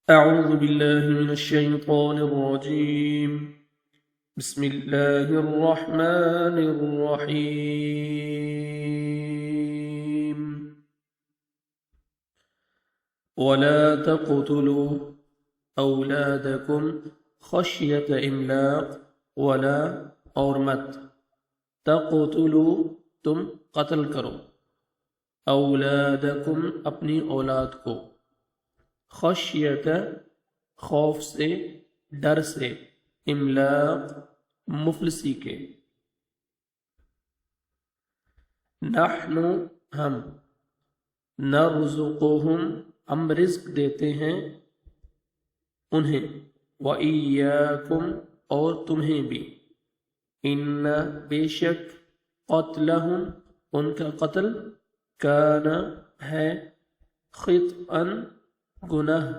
أعوذ بالله من الشيطان الرجيم. بسم الله الرحمن الرحيم. ولا تقتلوا أولادكم خشية إملاق ولا اور مت تقتلوا تم قتل کرو اولادکم اپنی اولاد کو خشیت خوف سے ڈر سے املاق مفلسی کے نحن ہم نرزقہم ہم رزق دیتے ہیں انہیں وَإِيَّاكُمْ اور تمہیں بھی ان بے شک قتلہم ان کا قتل کان ہے خطئا گناہ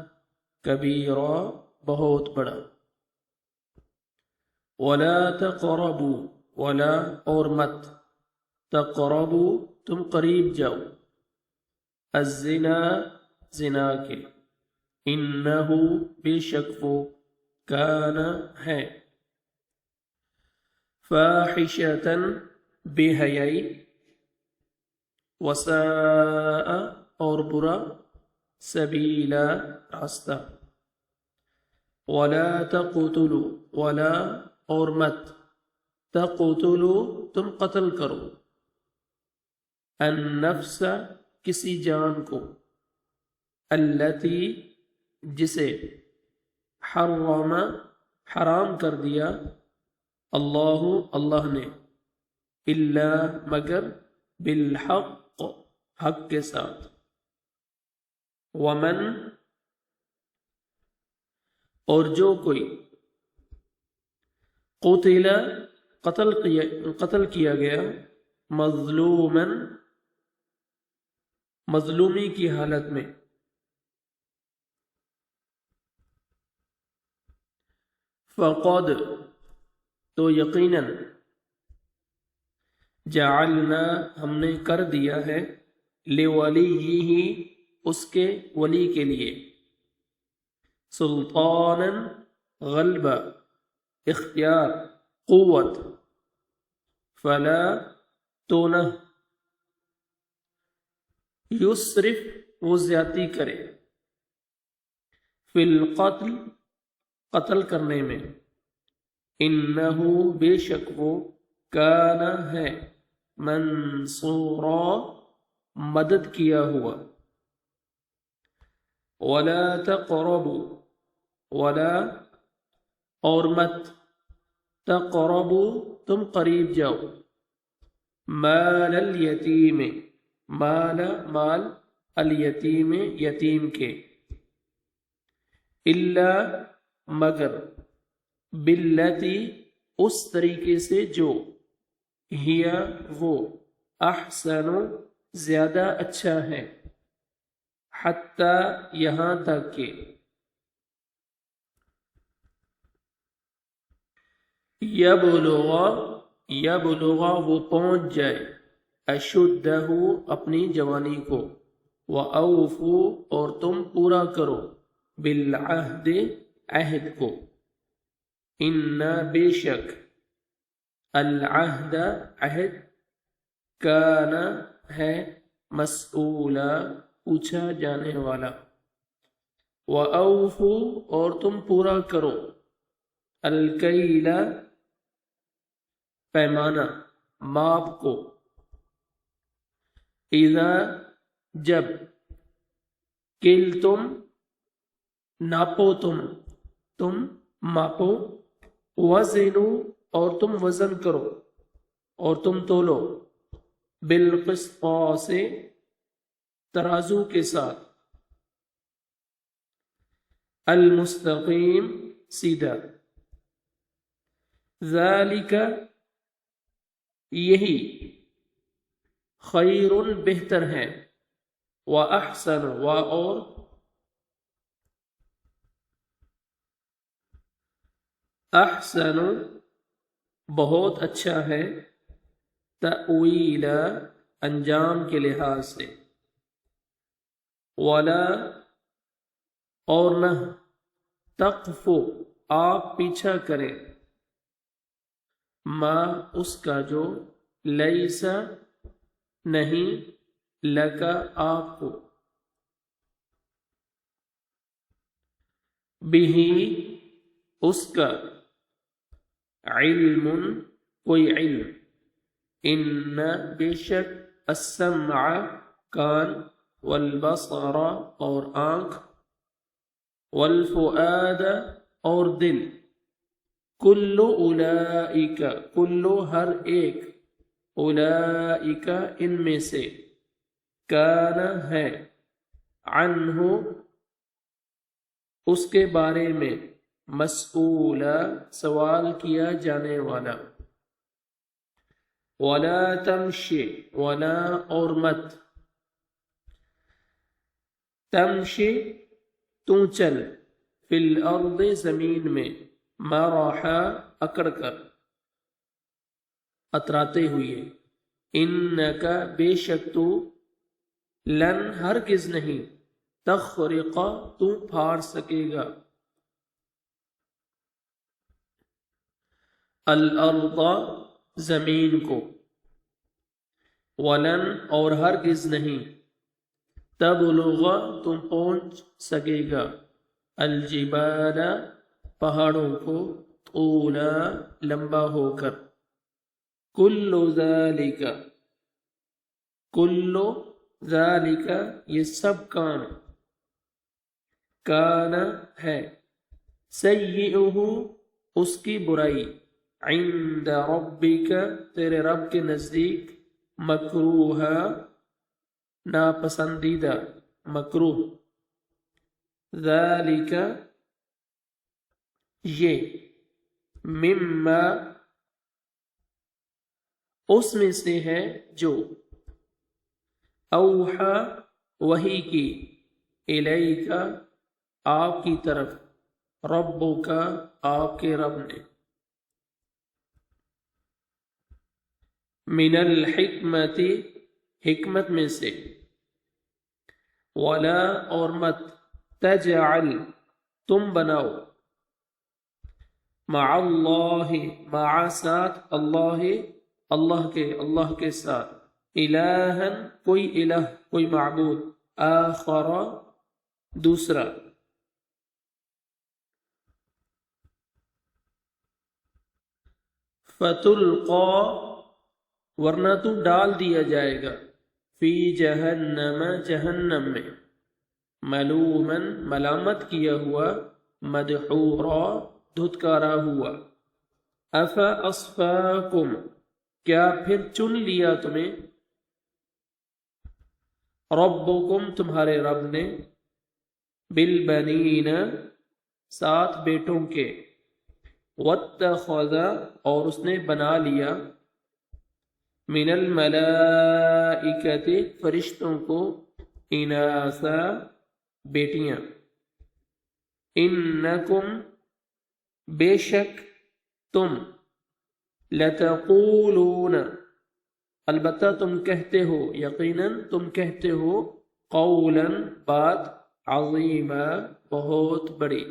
کبیرہ بہت بڑا ولا تقربوا ولا اور مت تقربوا تم قریب جاؤ الزنا زنا کے انہو بے شک وہ کان ہے فاحشۃ بے حیائی وساء اور برا سبیلا راستہ ولا تقتلوا ولا اور مت تقتلوا تم قتل کرو النفس کسی جان کو التی جسے حرم حرام کر دیا اللہ نے الا مگر بالحق حق کے ساتھ ومن اور جو کوئی قتل قتل کیا گیا مظلوما مظلومی کی حالت میں فقد تو یقیناً جعلنا ہم نے کر دیا ہے لولیہ اس کے ولی کے لیے سلطانا غلبہ اختیار قوت فلا تو نہ یسرف وہ زیادتی کرے فی القتل قتل کرنے میں انہو بے شک وہ کان ہے منصورا مدد کیا ہوا ولا تقربوا ولا اور مت تقربوا تم قریب جاؤ مال الیتیم مال الیتیم یتیم کے الا مگر باللتی اس طریقے سے جو ہیا وہ احسن زیادہ اچھا ہے حتی یہاں تک کہ یبلغ وہ پہنچ جائے اشدہ اپنی جوانی کو وَأَوْفُوا اور تم پورا کرو بالعہد عہد کو ان بے شک العہد عہد کان ہے مسئولا پوچھا جانے والا وَأَوْفُوا اور تم پورا کرو الکیل پیمانہ ماپ کو اذا جب کل تم ناپو تم ماپو وزنو اور تم وزن کرو اور تم تولو بالقسطاس ترازو کے ساتھ المستقیم سیدھا ذالک یہی خیر بہتر ہے واحسن اور احسن بہت اچھا ہے تأویلا انجام کے لحاظ سے ولا اور نہ تقفو آپ پیچھا کریں ما اس کا جو لیسا نہیں لکا آپ کو بھی اس کا علم کوئی علم ان بے شک السمع کان والبصر اور آنکھ والفؤاد اور دل کل اولئک کل ہر ایک اولئک ان میں سے کان ہے عنہ اس کے بارے میں مسئولا سوال کیا جانے والا ولا تمشی ولا اور مت تمشی تو چل فی الارض زمین میں مرحا اکڑ کر اتراتے ہوئے انکا بے شک تو لن ہرگز نہیں تخرق تو پھاڑ سکے گا الارض زمین کو ولن اور ہرگز نہیں تبلغ تم پہنچ سکے گا الجبال پہاڑوں کو طولا لمبا ہو کر کل ذالک کل ذالک یہ سب کام کان ہے سیئہ اس کی برائی عند ربک تیرے رب کے نزدیک مکروہ ناپسندیدہ مکروہ ذالک یہ مما اس میں سے ہے جو اوحا وحی کی الیک آپ کی طرف ربک آپ کے رب نے من الحکمت حکمت میں سے ولا اور مت تجعل تم بناؤ مع اللہ مع ساتھ اللہ کے ساتھ الہن کوئی الہ کوئی معبود آخر دوسرا فتلقا ورنہ تو ڈال دیا جائے گا فی جہنم جہنم میں ملومن ملامت کیا ہوا مدحورا دھتکارا ہوا افا اصفاکم کیا پھر چن لیا تمہیں ربکم تمہارے رب نے بالبنین 7 بیٹوں کے واتخذ اور اس نے بنا لیا من الملائکۃ فرشتوں کو اناثا بیٹیاں انکم بے شک تم لتقولون البتہ تم کہتے ہو یقیناً تم کہتے ہو قولا بات عظیما بہت بڑی